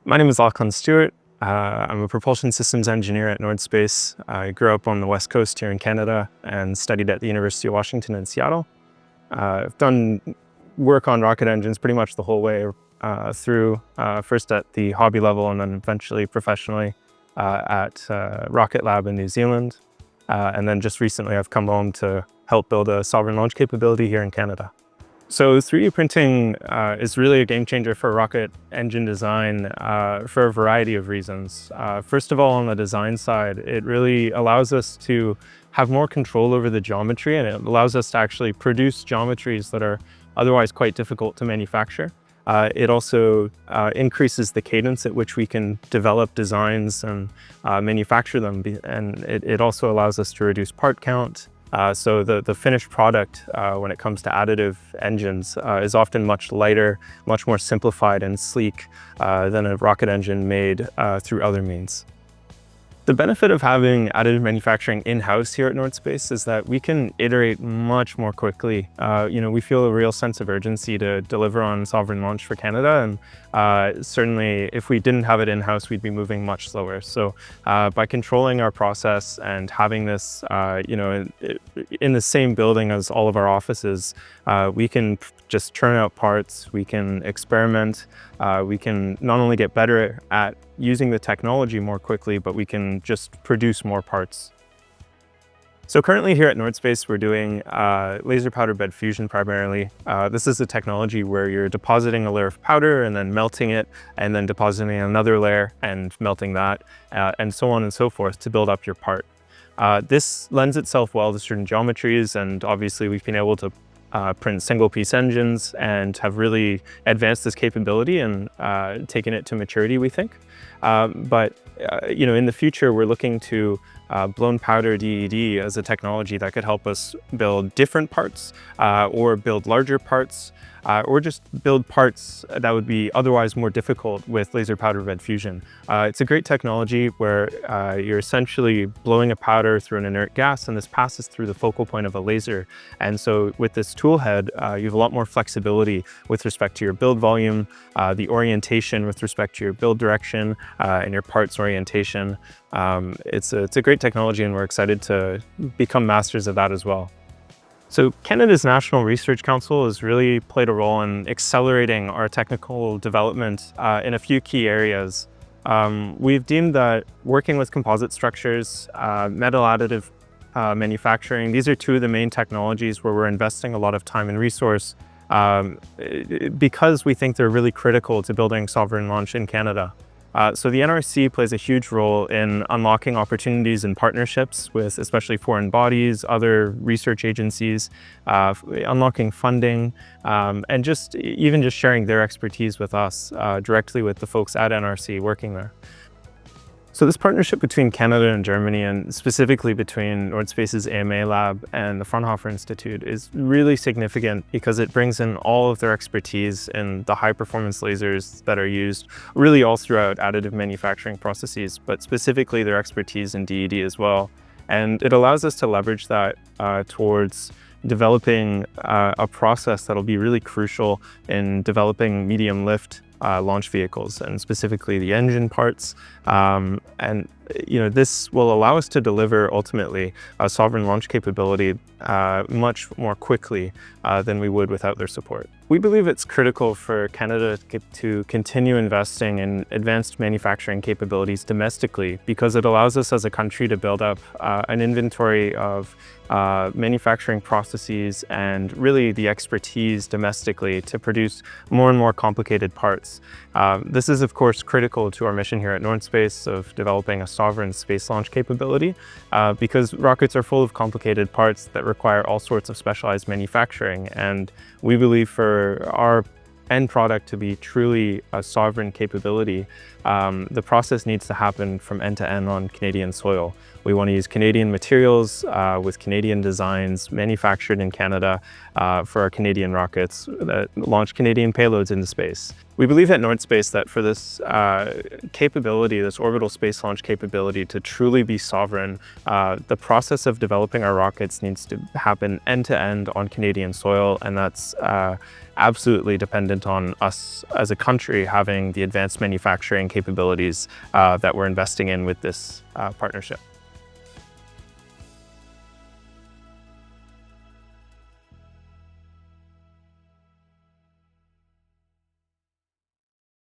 My name is Stewart. I'm a propulsion systems engineer at NordSpace. I grew up on the West Coast here in Canada and studied at the University of Washington in Seattle. I've done work on rocket engines pretty much the whole way through, first at the hobby level and then eventually professionally at Rocket Lab in New Zealand. And then just recently I've come home to help build a sovereign launch capability here in Canada. So 3D printing is really a game changer for rocket engine design for a variety of reasons. First of all, on the design side, it really allows us to have more control over the geometry, and it allows us to actually produce geometries that are otherwise quite difficult to manufacture. It also increases the cadence at which we can develop designs and manufacture them, and it also allows us to reduce part count. So the finished product when it comes to additive engines is often much lighter, much more simplified and sleek than a rocket engine made through other means. The benefit of having additive manufacturing in-house here at NordSpace is that we can iterate much more quickly. We feel a real sense of urgency to deliver on sovereign launch for Canada, and certainly if we didn't have it in-house, we'd be moving much slower. So by controlling our process and having this in the same building as all of our offices, we can just churn out parts, we can experiment, we can not only get better at using the technology more quickly, but we can just produce more parts. So currently here at NordSpace, we're doing laser powder bed fusion primarily. This is a technology where you're depositing a layer of powder and then melting it, and then depositing another layer and melting that, and so on and so forth to build up your part. This lends itself well to certain geometries, and obviously we've been able to print single-piece engines and have really advanced this capability and taken it to maturity, we think. But in the future, we're looking to blown powder DED as a technology that could help us build different parts or build larger parts or just build parts that would be otherwise more difficult with laser powder bed fusion. It's a great technology where you're essentially blowing a powder through an inert gas, and this passes through the focal point of a laser. And so with this tool head, you have a lot more flexibility with respect to your build volume, the orientation with respect to your build direction, and your parts orientation. It's a great technology, and we're excited to become masters of that as well. So Canada's National Research Council has really played a role in accelerating our technical development in a few key areas. We've deemed that working with composite structures, metal additive manufacturing, these are two of the main technologies where we're investing a lot of time and resource because we think they're really critical to building sovereign launch in Canada. So the NRC plays a huge role in unlocking opportunities and partnerships with especially foreign bodies, other research agencies, unlocking funding, and just sharing their expertise with us directly with the folks at NRC working there. So this partnership between Canada and Germany, and specifically between NordSpace's AMA lab and the Fraunhofer Institute, is really significant because it brings in all of their expertise in the high performance lasers that are used really all throughout additive manufacturing processes, but specifically their expertise in DED as well. And it allows us to leverage that towards developing a process that'll be really crucial in developing medium lift launch vehicles, and specifically the engine parts. This will allow us to deliver ultimately a sovereign launch capability much more quickly than we would without their support. We believe it's critical for Canada to continue investing in advanced manufacturing capabilities domestically, because it allows us as a country to build up an inventory of manufacturing processes and really the expertise domestically to produce more and more complicated parts. This is of course critical to our mission here at NordSpace of developing a sovereign space launch capability because rockets are full of complicated parts that require all sorts of specialized manufacturing, and we believe for our end product to be truly a sovereign capability, the process needs to happen from end to end on Canadian soil. We want to use Canadian materials with Canadian designs manufactured in Canada for our Canadian rockets that launch Canadian payloads into space. We believe at NordSpace that for this capability, this orbital space launch capability to truly be sovereign, the process of developing our rockets needs to happen end-to-end on Canadian soil, and that's absolutely dependent on us as a country having the advanced manufacturing capabilities that we're investing in with this partnership.